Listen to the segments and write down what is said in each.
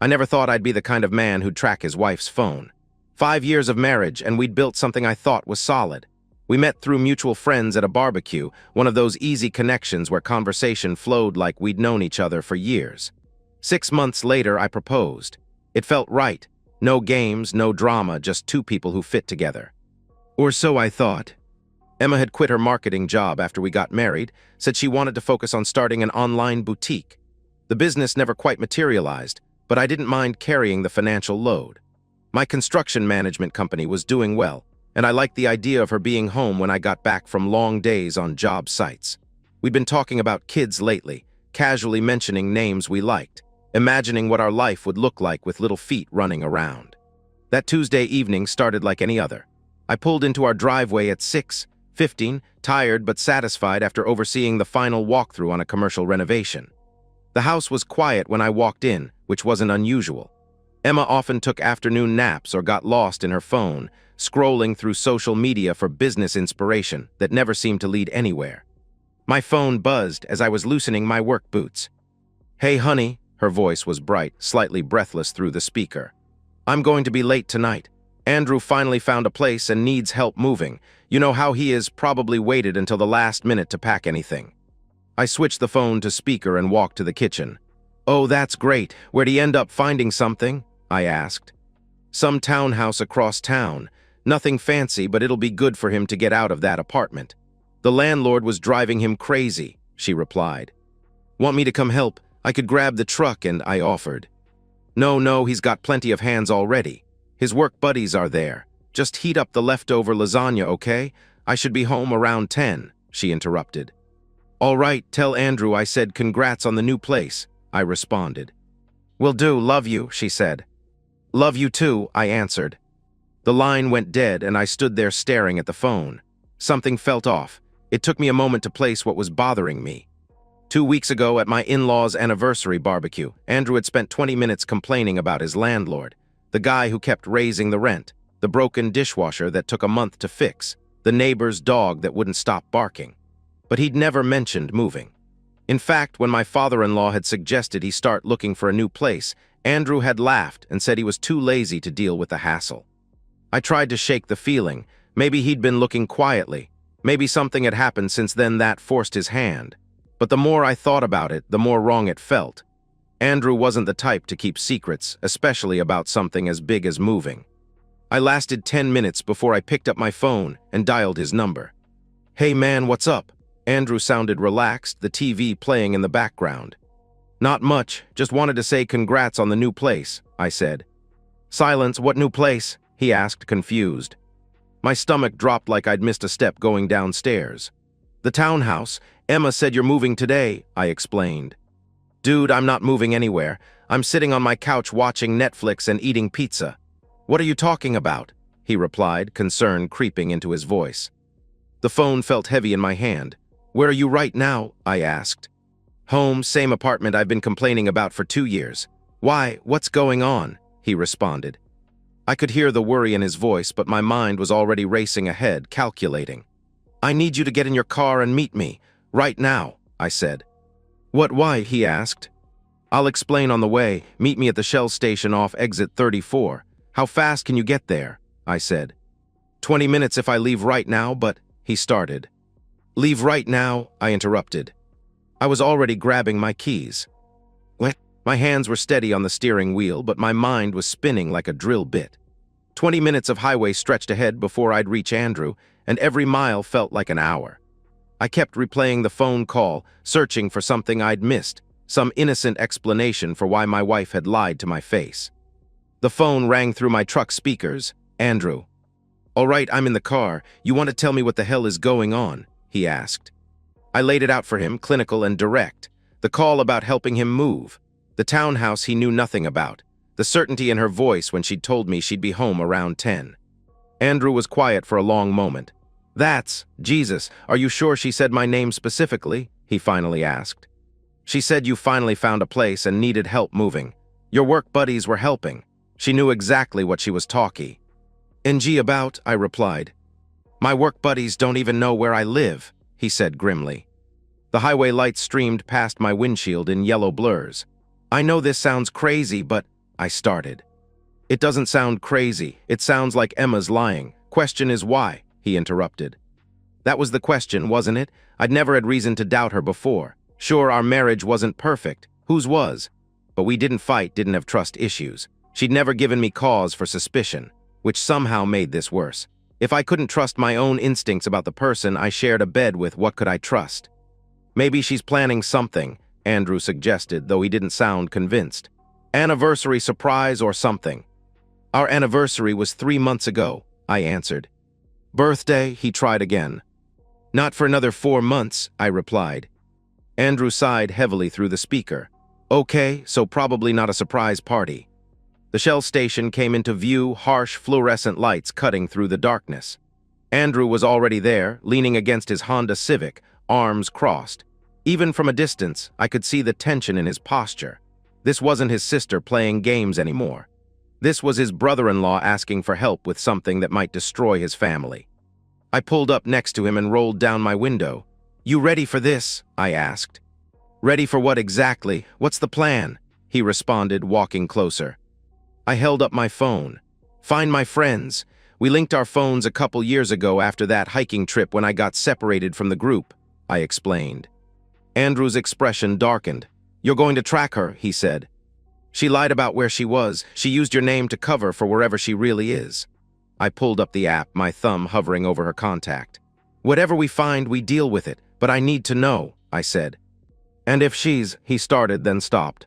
I never thought I'd be the kind of man who'd track his wife's phone. 5 years of marriage, and we'd built something I thought was solid. We met through mutual friends at a barbecue, one of those easy connections where conversation flowed like we'd known each other for years. 6 months later, I proposed. It felt right. No games, no drama, just two people who fit together. Or so I thought. Emma had quit her marketing job after we got married, said she wanted to focus on starting an online boutique. The business never quite materialized, but I didn't mind carrying the financial load. My construction management company was doing well, and I liked the idea of her being home when I got back from long days on job sites. We'd been talking about kids lately, casually mentioning names we liked, imagining what our life would look like with little feet running around. That Tuesday evening started like any other. I pulled into our driveway at 6:15, tired but satisfied after overseeing the final walkthrough on a commercial renovation. The house was quiet when I walked in, which wasn't unusual. Emma often took afternoon naps or got lost in her phone, scrolling through social media for business inspiration that never seemed to lead anywhere. My phone buzzed as I was loosening my work boots. "Hey, honey," her voice was bright, slightly breathless through the speaker. "I'm going to be late tonight. Andrew finally found a place and needs help moving. You know how he is, probably waited until the last minute to pack anything." I switched the phone to speaker and walked to the kitchen. "Oh, that's great. Where'd he end up finding something?" I asked. "Some townhouse across town. Nothing fancy, but it'll be good for him to get out of that apartment. The landlord was driving him crazy," she replied. "Want me to come help? I could grab the truck," and I offered. No, he's got plenty of hands already. His work buddies are there. Just heat up the leftover lasagna, okay? I should be home around 10, she interrupted. "All right, tell Andrew I said congrats on the new place," I responded. "Will do, love you," she said. "Love you too," I answered. The line went dead and I stood there staring at the phone. Something felt off. It took me a moment to place what was bothering me. 2 weeks ago at my in-laws' anniversary barbecue, Andrew had spent 20 minutes complaining about his landlord, the guy who kept raising the rent, the broken dishwasher that took a month to fix, the neighbor's dog that wouldn't stop barking. But he'd never mentioned moving. In fact, when my father-in-law had suggested he start looking for a new place, Andrew had laughed and said he was too lazy to deal with the hassle. I tried to shake the feeling. Maybe he'd been looking quietly. Maybe something had happened since then that forced his hand. But the more I thought about it, the more wrong it felt. Andrew wasn't the type to keep secrets, especially about something as big as moving. I lasted 10 minutes before I picked up my phone and dialed his number. "Hey man, what's up?" Andrew sounded relaxed, the TV playing in the background. "Not much, just wanted to say congrats on the new place," I said. "Silence, what new place?" he asked, confused. My stomach dropped like I'd missed a step going downstairs. "The townhouse. Emma said you're moving today," I explained. "Dude, I'm not moving anywhere. I'm sitting on my couch watching Netflix and eating pizza." "What are you talking about?" he replied, concern creeping into his voice. The phone felt heavy in my hand. "Where are you right now?" I asked. "Home, same apartment I've been complaining about for 2 years. Why, what's going on?" he responded. I could hear the worry in his voice, but my mind was already racing ahead, calculating. "I need you to get in your car and meet me. Right now," I said. "What, why?" he asked. "I'll explain on the way. Meet me at the Shell station off exit 34. How fast can you get there?" I said. 20 minutes if I leave right now, but," he started. "Leave right now," I interrupted. I was already grabbing my keys. What? My hands were steady on the steering wheel, but my mind was spinning like a drill bit. 20 minutes of highway stretched ahead before I'd reach Andrew, and every mile felt like an hour. I kept replaying the phone call, searching for something I'd missed, some innocent explanation for why my wife had lied to my face. The phone rang through my truck speakers. "Andrew." "All right, I'm in the car. You want to tell me what the hell is going on?" he asked. I laid it out for him, clinical and direct. The call about helping him move. The townhouse he knew nothing about. The certainty in her voice when she'd told me she'd be home around 10. Andrew was quiet for a long moment. Jesus, are you sure she said my name specifically?" he finally asked. "She said you finally found a place and needed help moving. Your work buddies were helping. She knew exactly what she was talking about," I replied. "My work buddies don't even know where I live," he said grimly. The highway lights streamed past my windshield in yellow blurs. "I know this sounds crazy, but," I started. It doesn't sound crazy. It sounds like Emma's lying. Question is why, he interrupted. That was the question, wasn't it? I'd never had reason to doubt her before. Sure, our marriage wasn't perfect. Whose was? But we didn't fight, didn't have trust issues. She'd never given me cause for suspicion, which somehow made this worse. If I couldn't trust my own instincts about the person I shared a bed with, what could I trust? Maybe she's planning something, Andrew suggested, though he didn't sound convinced. Anniversary surprise or something. Our anniversary was 3 months ago, I answered. Birthday, he tried again. Not for another 4 months, I replied. Andrew sighed heavily through the speaker. Okay, so probably not a surprise party. The Shell station came into view, harsh fluorescent lights cutting through the darkness. Andrew was already there, leaning against his Honda Civic, arms crossed. Even from a distance, I could see the tension in his posture. This wasn't his sister playing games anymore. This was his brother-in-law asking for help with something that might destroy his family. I pulled up next to him and rolled down my window. You ready for this? I asked. Ready for what exactly? What's the plan? He responded, walking closer. I held up my phone. Find my friends. We linked our phones a couple years ago after that hiking trip when I got separated from the group, I explained. Andrew's expression darkened. You're going to track her, he said. She lied about where she was. She used your name to cover for wherever she really is. I pulled up the app, my thumb hovering over her contact. Whatever we find, we deal with it, but I need to know, I said. And if she's, he started, then stopped.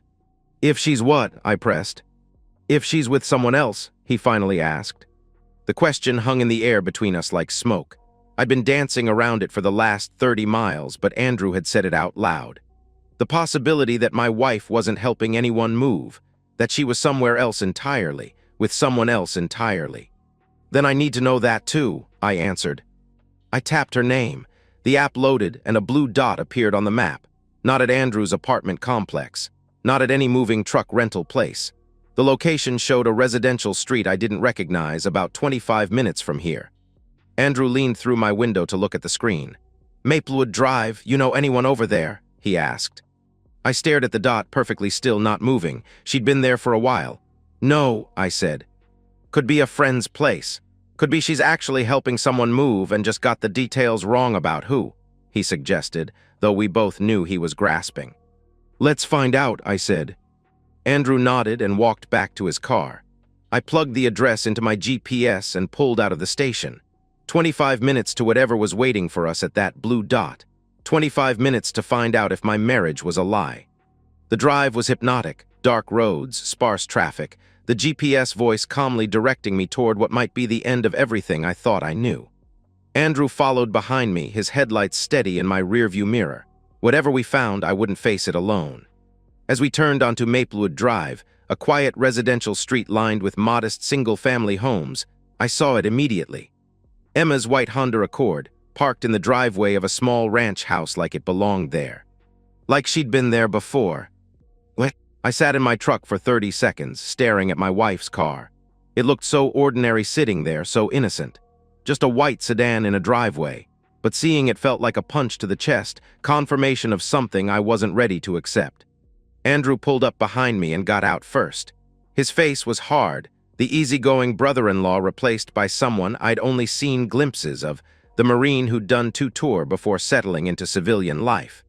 If she's what? I pressed. If she's with someone else, he finally asked. The question hung in the air between us like smoke. I'd been dancing around it for the last 30 miles, but Andrew had said it out loud. The possibility that my wife wasn't helping anyone move, that she was somewhere else entirely, with someone else entirely. Then I need to know that too, I answered. I tapped her name. The app loaded and a blue dot appeared on the map. Not at Andrew's apartment complex. Not at any moving truck rental place. The location showed a residential street I didn't recognize about 25 minutes from here. Andrew leaned through my window to look at the screen. Maplewood Drive, you know anyone over there? He asked. I stared at the dot, perfectly still, not moving. She'd been there for a while. No, I said. Could be a friend's place. Could be she's actually helping someone move and just got the details wrong about who, he suggested, though we both knew he was grasping. Let's find out, I said. Andrew nodded and walked back to his car. I plugged the address into my GPS and pulled out of the station. 25 minutes to whatever was waiting for us at that blue dot. 25 minutes to find out if my marriage was a lie. The drive was hypnotic, dark roads, sparse traffic, the GPS voice calmly directing me toward what might be the end of everything I thought I knew. Andrew followed behind me, his headlights steady in my rearview mirror. Whatever we found, I wouldn't face it alone. As we turned onto Maplewood Drive, a quiet residential street lined with modest single-family homes, I saw it immediately. Emma's white Honda Accord, parked in the driveway of a small ranch house like it belonged there. Like she'd been there before. What? I sat in my truck for 30 seconds, staring at my wife's car. It looked so ordinary sitting there, so innocent. Just a white sedan in a driveway. But seeing it felt like a punch to the chest, confirmation of something I wasn't ready to accept. Andrew pulled up behind me and got out first. His face was hard, the easygoing brother-in-law replaced by someone I'd only seen glimpses of, the Marine who'd done 2 tours before settling into civilian life.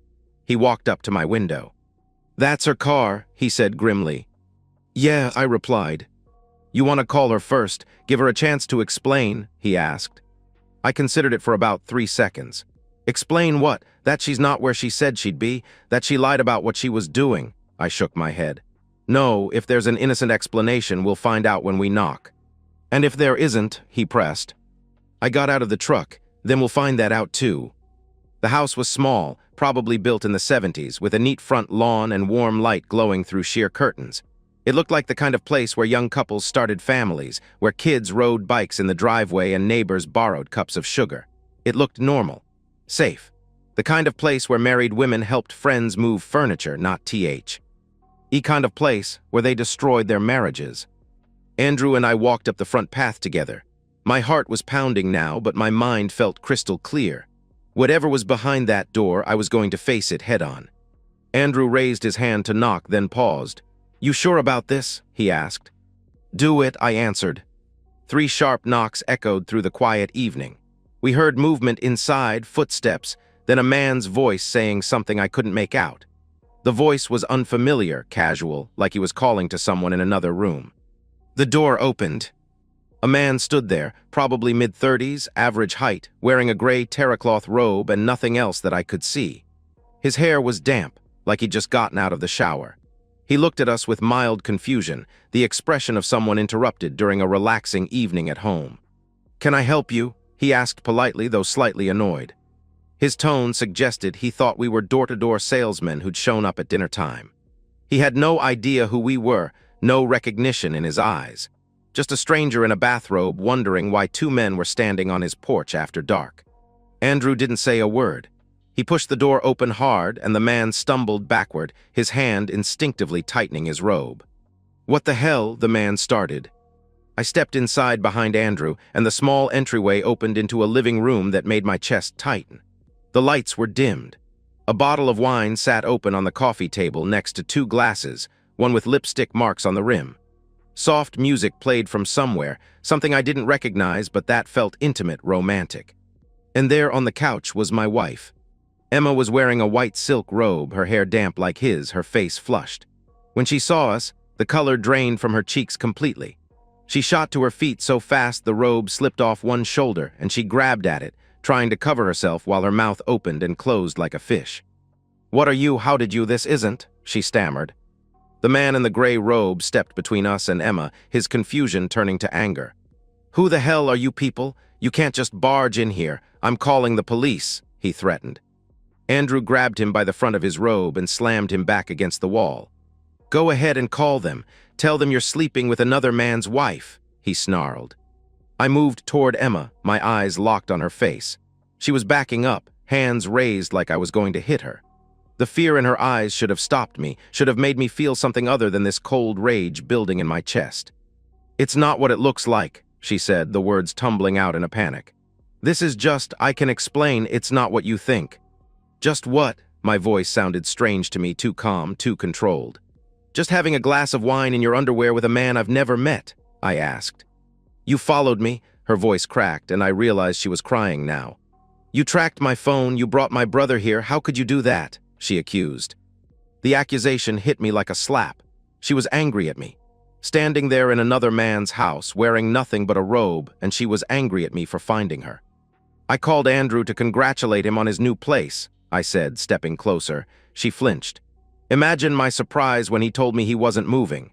He walked up to my window. That's her car, he said grimly. Yeah, I replied. You want to call her first, give her a chance to explain, he asked. I considered it for about 3 seconds. Explain what? That she's not where she said she'd be? That she lied about what she was doing? I shook my head. No, if there's an innocent explanation, we'll find out when we knock. And if there isn't, he pressed. I got out of the truck, then we'll find that out too. The house was small, probably built in the 70s, with a neat front lawn and warm light glowing through sheer curtains. It looked like the kind of place where young couples started families, where kids rode bikes in the driveway and neighbors borrowed cups of sugar. It looked normal, safe. The kind of place where married women helped friends move furniture, not the kind of place where they destroyed their marriages. Andrew and I walked up the front path together. My heart was pounding now, but my mind felt crystal clear. Whatever was behind that door, I was going to face it head-on. Andrew raised his hand to knock, then paused. "You sure about this?" he asked. "Do it," I answered. 3 sharp knocks echoed through the quiet evening. We heard movement inside, footsteps, then a man's voice saying something I couldn't make out. The voice was unfamiliar, casual, like he was calling to someone in another room. The door opened. A man stood there, probably mid-30s, average height, wearing a gray terracloth robe and nothing else that I could see. His hair was damp, like he'd just gotten out of the shower. He looked at us with mild confusion, the expression of someone interrupted during a relaxing evening at home. "Can I help you?" he asked politely, though slightly annoyed. His tone suggested he thought we were door-to-door salesmen who'd shown up at dinner time. He had no idea who we were, no recognition in his eyes. Just a stranger in a bathrobe wondering why 2 men were standing on his porch after dark. Andrew didn't say a word. He pushed the door open hard, and the man stumbled backward, his hand instinctively tightening his robe. "What the hell?" the man started. I stepped inside behind Andrew, and the small entryway opened into a living room that made my chest tighten. The lights were dimmed. A bottle of wine sat open on the coffee table next to 2 glasses, one with lipstick marks on the rim. Soft music played from somewhere, something I didn't recognize, but that felt intimate, romantic. And there on the couch was my wife. Emma was wearing a white silk robe, her hair damp like his, her face flushed. When she saw us, the color drained from her cheeks completely. She shot to her feet so fast the robe slipped off one shoulder, and she grabbed at it, trying to cover herself while her mouth opened and closed like a fish. "What are you? How did you? This isn't," she stammered. The man in the gray robe stepped between us and Emma, his confusion turning to anger. "Who the hell are you people? You can't just barge in here. I'm calling the police," he threatened. Andrew grabbed him by the front of his robe and slammed him back against the wall. "Go ahead and call them. Tell them you're sleeping with another man's wife," he snarled. I moved toward Emma, my eyes locked on her face. She was backing up, hands raised like I was going to hit her. The fear in her eyes should have stopped me, should have made me feel something other than this cold rage building in my chest. "It's not what it looks like," she said, the words tumbling out in a panic. "This is just, I can explain, it's not what you think." "Just what?" My voice sounded strange to me, too calm, too controlled. "Just having a glass of wine in your underwear with a man I've never met," I asked. "You followed me," her voice cracked, and I realized she was crying now. "You tracked my phone, you brought my brother here, how could you do that?" she accused. The accusation hit me like a slap. She was angry at me. Standing there in another man's house, wearing nothing but a robe, and she was angry at me for finding her. "I called Andrew to congratulate him on his new place," I said, stepping closer. She flinched. Imagine my surprise when he told me he wasn't moving.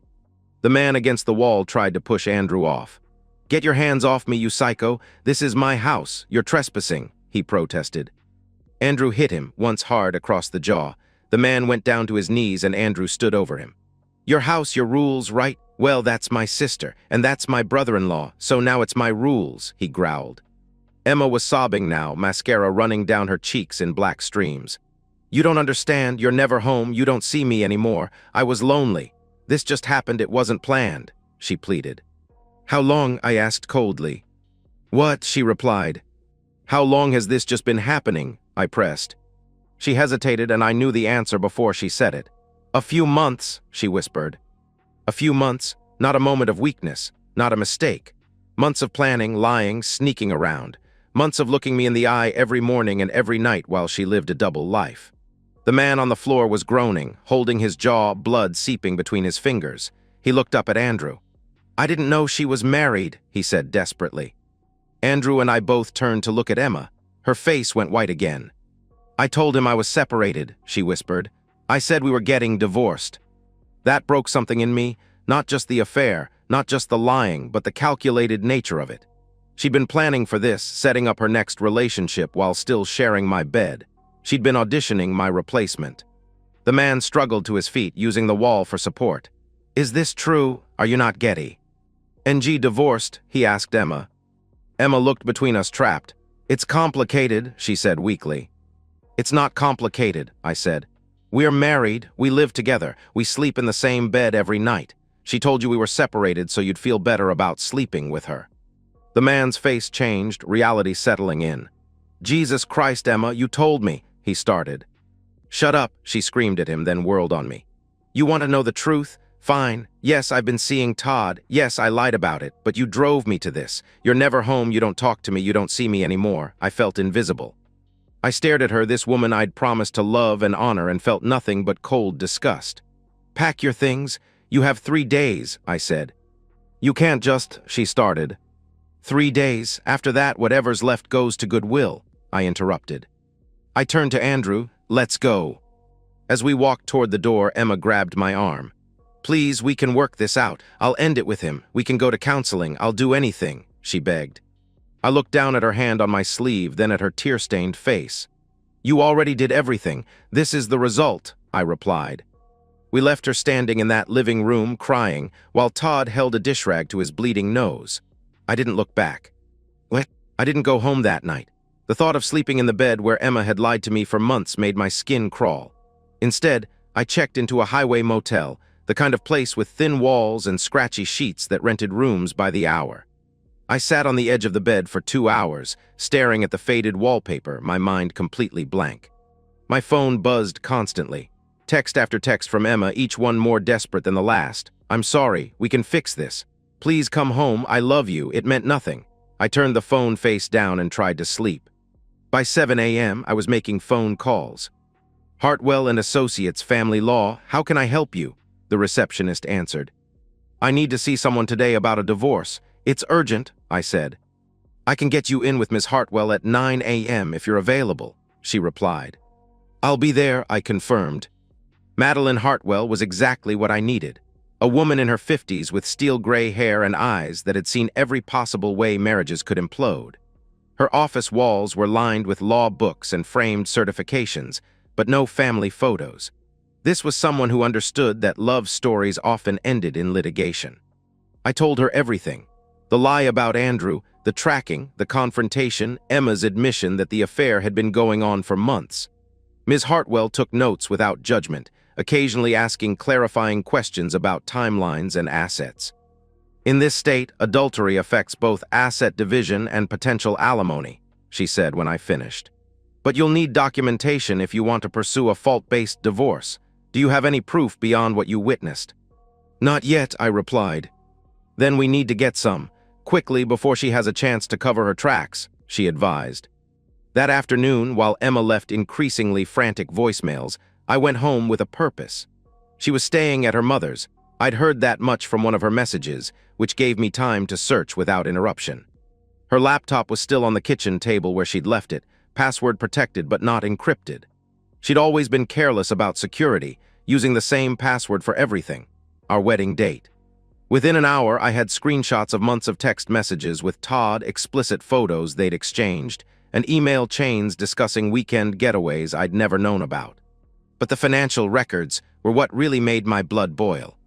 The man against the wall tried to push Andrew off. "Get your hands off me, you psycho. This is my house. You're trespassing," he protested. Andrew hit him, once hard, across the jaw. The man went down to his knees and Andrew stood over him. "Your house, your rules, right? Well, that's my sister, and that's my brother-in-law, so now it's my rules," he growled. Emma was sobbing now, mascara running down her cheeks in black streams. "You don't understand, you're never home, you don't see me anymore. I was lonely. This just happened, it wasn't planned," she pleaded. "How long?" I asked coldly. "What?" she replied. "How long has this just been happening?" I pressed. She hesitated, and I knew the answer before she said it. "A few months," she whispered. A few months, not a moment of weakness, not a mistake. Months of planning, lying, sneaking around. Months of looking me in the eye every morning and every night while she lived a double life. The man on the floor was groaning, holding his jaw, blood seeping between his fingers. He looked up at Andrew. "I didn't know she was married," he said desperately. Andrew and I both turned to look at Emma. Her face went white again. "I told him I was separated," she whispered. "I said we were getting divorced." That broke something in me, not just the affair, not just the lying, but the calculated nature of it. She'd been planning for this, setting up her next relationship while still sharing my bed. She'd been auditioning my replacement. The man struggled to his feet, using the wall for support. "Is this true? Are you not Getty?" "NG divorced?" he asked Emma. Emma looked between us, trapped. "It's complicated," she said weakly. "It's not complicated," I said. "We're married, we live together, we sleep in the same bed every night. She told you we were separated so you'd feel better about sleeping with her." The man's face changed, reality settling in. "Jesus Christ, Emma, you told me," he started. "Shut up," she screamed at him, then whirled on me. "You want to know the truth? Fine. Yes, I've been seeing Todd. Yes, I lied about it, but you drove me to this. You're never home, you don't talk to me, you don't see me anymore. I felt invisible. I stared at her, this woman I'd promised to love and honor, and felt nothing but cold disgust. Pack your things. You have 3 days, I said. You can't just, she started. 3 days. After that, whatever's left goes to Goodwill, I interrupted. I turned to Andrew. Let's go. As we walked toward the door, Emma grabbed my arm. Please, we can work this out. I'll end it with him. We can go to counseling. I'll do anything, she begged. I looked down at her hand on my sleeve, then at her tear-stained face. You already did everything. This is the result, I replied. We left her standing in that living room, crying, while Todd held a dish rag to his bleeding nose. I didn't look back. What? I didn't go home that night. The thought of sleeping in the bed where Emma had lied to me for months made my skin crawl. Instead, I checked into a highway motel, the kind of place with thin walls and scratchy sheets that rented rooms by the hour. I sat on the edge of the bed for 2 hours, staring at the faded wallpaper, my mind completely blank. My phone buzzed constantly. Text after text from Emma, each one more desperate than the last. I'm sorry, we can fix this. Please come home, I love you, it meant nothing. I turned the phone face down and tried to sleep. By 7 a.m., I was making phone calls. Hartwell and Associates Family Law, how can I help you? The receptionist answered. I need to see someone today about a divorce. It's urgent, I said. I can get you in with Miss Hartwell at 9 a.m. if you're available, she replied. I'll be there, I confirmed. Madeline Hartwell was exactly what I needed. A woman in her 50s with steel gray hair and eyes that had seen every possible way marriages could implode. Her office walls were lined with law books and framed certifications, but no family photos. This was someone who understood that love stories often ended in litigation. I told her everything. The lie about Andrew, the tracking, the confrontation, Emma's admission that the affair had been going on for months. Ms. Hartwell took notes without judgment, occasionally asking clarifying questions about timelines and assets. In this state, adultery affects both asset division and potential alimony, she said when I finished. But you'll need documentation if you want to pursue a fault-based divorce. Do you have any proof beyond what you witnessed? Not yet, I replied. Then we need to get some, quickly before she has a chance to cover her tracks, she advised. That afternoon, while Emma left increasingly frantic voicemails, I went home with a purpose. She was staying at her mother's. I'd heard that much from one of her messages, which gave me time to search without interruption. Her laptop was still on the kitchen table where she'd left it, password protected but not encrypted. She'd always been careless about security, using the same password for everything, our wedding date. Within an hour, I had screenshots of months of text messages with Todd, explicit photos they'd exchanged, and email chains discussing weekend getaways I'd never known about. But the financial records were what really made my blood boil.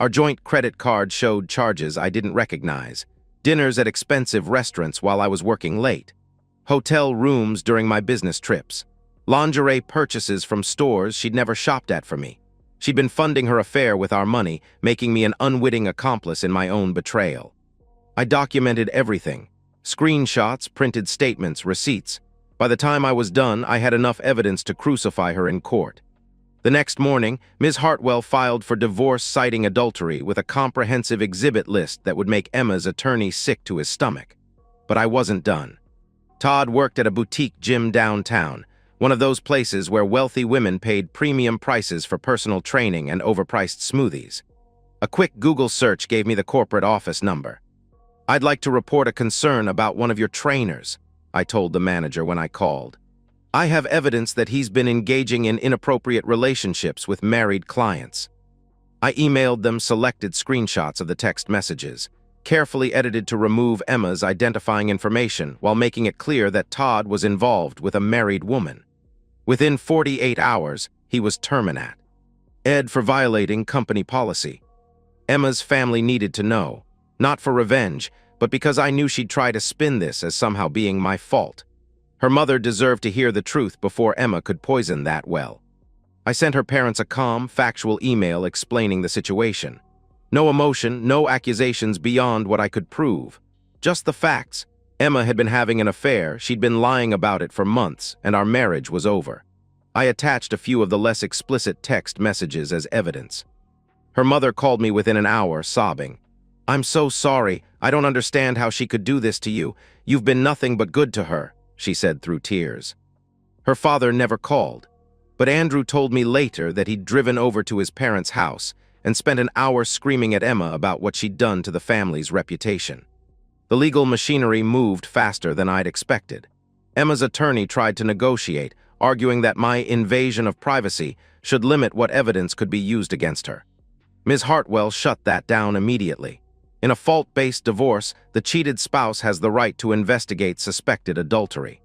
Our joint credit card showed charges I didn't recognize, dinners at expensive restaurants while I was working late, hotel rooms during my business trips, lingerie purchases from stores she'd never shopped at for me. She'd been funding her affair with our money, making me an unwitting accomplice in my own betrayal. I documented everything. Screenshots, printed statements, receipts. By the time I was done, I had enough evidence to crucify her in court. The next morning, Ms. Hartwell filed for divorce citing adultery with a comprehensive exhibit list that would make Emma's attorney sick to his stomach. But I wasn't done. Todd worked at a boutique gym downtown, one of those places where wealthy women paid premium prices for personal training and overpriced smoothies. A quick Google search gave me the corporate office number. I'd like to report a concern about one of your trainers, I told the manager when I called. I have evidence that he's been engaging in inappropriate relationships with married clients. I emailed them selected screenshots of the text messages, carefully edited to remove Emma's identifying information while making it clear that Todd was involved with a married woman. Within 48 hours, he was terminated. Ed for violating company policy. Emma's family needed to know, not for revenge, but because I knew she'd try to spin this as somehow being my fault. Her mother deserved to hear the truth before Emma could poison that well. I sent her parents a calm, factual email explaining the situation. No emotion, no accusations beyond what I could prove. Just the facts. Emma had been having an affair, she'd been lying about it for months, and our marriage was over. I attached a few of the less explicit text messages as evidence. Her mother called me within an hour, sobbing. "I'm so sorry. I don't understand how she could do this to you. You've been nothing but good to her," she said through tears. Her father never called, but Andrew told me later that he'd driven over to his parents' house and spent an hour screaming at Emma about what she'd done to the family's reputation. The legal machinery moved faster than I'd expected. Emma's attorney tried to negotiate, arguing that my invasion of privacy should limit what evidence could be used against her. Ms. Hartwell shut that down immediately. In a fault-based divorce, the cheated spouse has the right to investigate suspected adultery.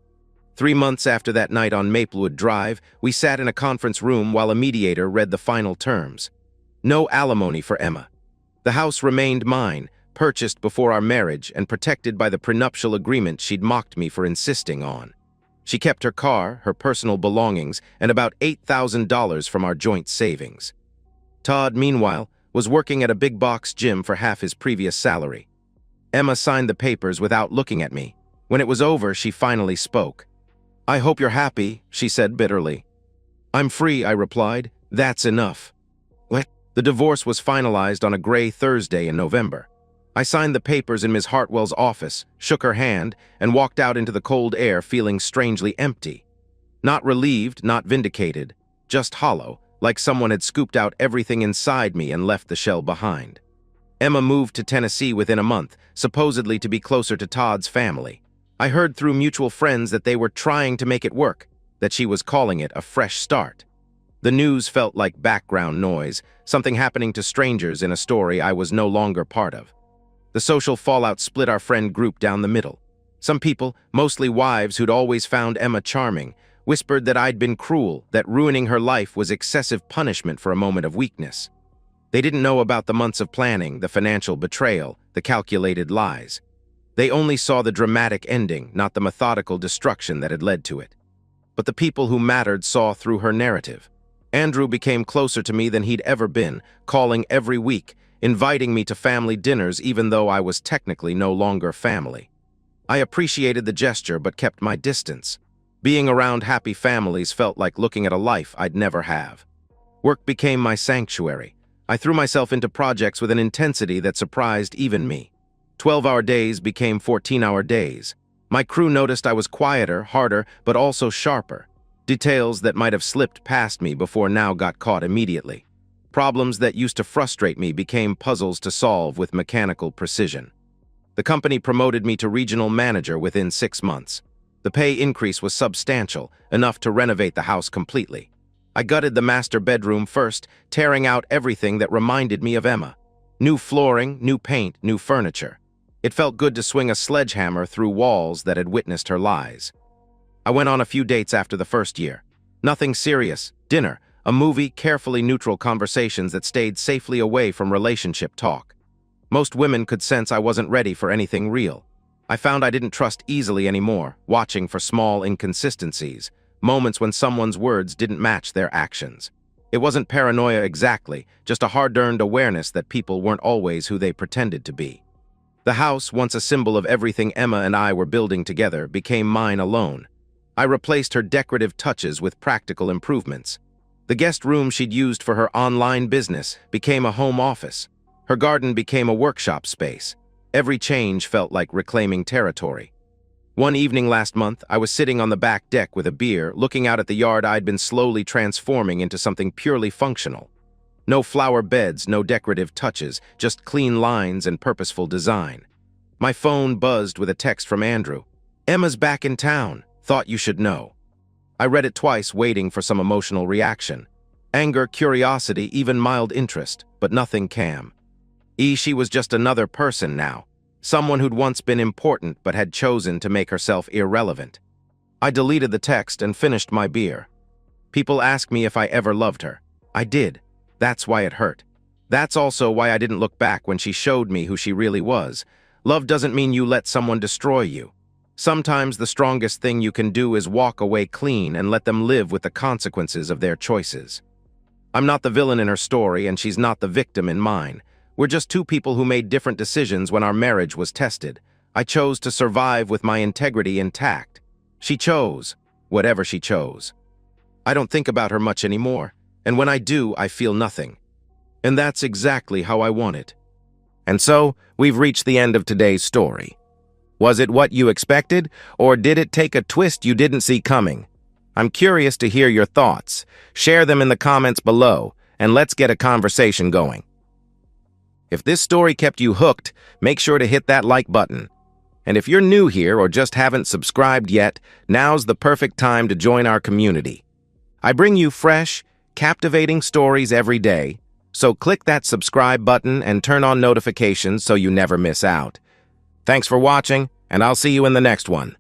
3 months after that night on Maplewood Drive, we sat in a conference room while a mediator read the final terms. No alimony for Emma. The house remained mine, purchased before our marriage and protected by the prenuptial agreement she'd mocked me for insisting on. She kept her car, her personal belongings, and about $8,000 from our joint savings. Todd, meanwhile, was working at a big-box gym for half his previous salary. Emma signed the papers without looking at me. When it was over, she finally spoke. "I hope you're happy," she said bitterly. "I'm free," I replied. "That's enough." What? The divorce was finalized on a gray Thursday in November. I signed the papers in Ms. Hartwell's office, shook her hand, and walked out into the cold air feeling strangely empty. Not relieved, not vindicated, just hollow, like someone had scooped out everything inside me and left the shell behind. Emma moved to Tennessee within a month, supposedly to be closer to Todd's family. I heard through mutual friends that they were trying to make it work, that she was calling it a fresh start. The news felt like background noise, something happening to strangers in a story I was no longer part of. The social fallout split our friend group down the middle. Some people, mostly wives who'd always found Emma charming, whispered that I'd been cruel, that ruining her life was excessive punishment for a moment of weakness. They didn't know about the months of planning, the financial betrayal, the calculated lies. They only saw the dramatic ending, not the methodical destruction that had led to it. But the people who mattered saw through her narrative. Andrew became closer to me than he'd ever been, calling every week, inviting me to family dinners even though I was technically no longer family. I appreciated the gesture but kept my distance. Being around happy families felt like looking at a life I'd never have. Work became my sanctuary. I threw myself into projects with an intensity that surprised even me. 12-hour days became 14-hour days. My crew noticed I was quieter, harder, but also sharper. Details that might have slipped past me before now got caught immediately. Problems that used to frustrate me became puzzles to solve with mechanical precision. The company promoted me to regional manager within 6 months. The pay increase was substantial, enough to renovate the house completely. I gutted the master bedroom first, tearing out everything that reminded me of Emma. New flooring, new paint, new furniture. It felt good to swing a sledgehammer through walls that had witnessed her lies. I went on a few dates after the first year. Nothing serious, dinner, a movie, carefully neutral conversations that stayed safely away from relationship talk. Most women could sense I wasn't ready for anything real. I found I didn't trust easily anymore, watching for small inconsistencies, moments when someone's words didn't match their actions. It wasn't paranoia exactly, just a hard-earned awareness that people weren't always who they pretended to be. The house, once a symbol of everything Emma and I were building together, became mine alone. I replaced her decorative touches with practical improvements. The guest room she'd used for her online business became a home office. Her garden became a workshop space. Every change felt like reclaiming territory. One evening last month, I was sitting on the back deck with a beer, looking out at the yard I'd been slowly transforming into something purely functional. No flower beds, no decorative touches, just clean lines and purposeful design. My phone buzzed with a text from Andrew. "Emma's back in town. Thought you should know." I read it twice, waiting for some emotional reaction. Anger, curiosity, even mild interest, but nothing calm. She was just another person now. Someone who'd once been important but had chosen to make herself irrelevant. I deleted the text and finished my beer. People ask me if I ever loved her. I did. That's why it hurt. That's also why I didn't look back when she showed me who she really was. Love doesn't mean you let someone destroy you. Sometimes the strongest thing you can do is walk away clean and let them live with the consequences of their choices. I'm not the villain in her story, and she's not the victim in mine. We're just two people who made different decisions when our marriage was tested. I chose to survive with my integrity intact. She chose, whatever she chose. I don't think about her much anymore, and when I do, I feel nothing. And that's exactly how I want it. And so, we've reached the end of today's story. Was it what you expected, or did it take a twist you didn't see coming? I'm curious to hear your thoughts. Share them in the comments below, and let's get a conversation going. If this story kept you hooked, make sure to hit that like button. And if you're new here or just haven't subscribed yet, now's the perfect time to join our community. I bring you fresh, captivating stories every day, so click that subscribe button and turn on notifications so you never miss out. Thanks for watching, and I'll see you in the next one.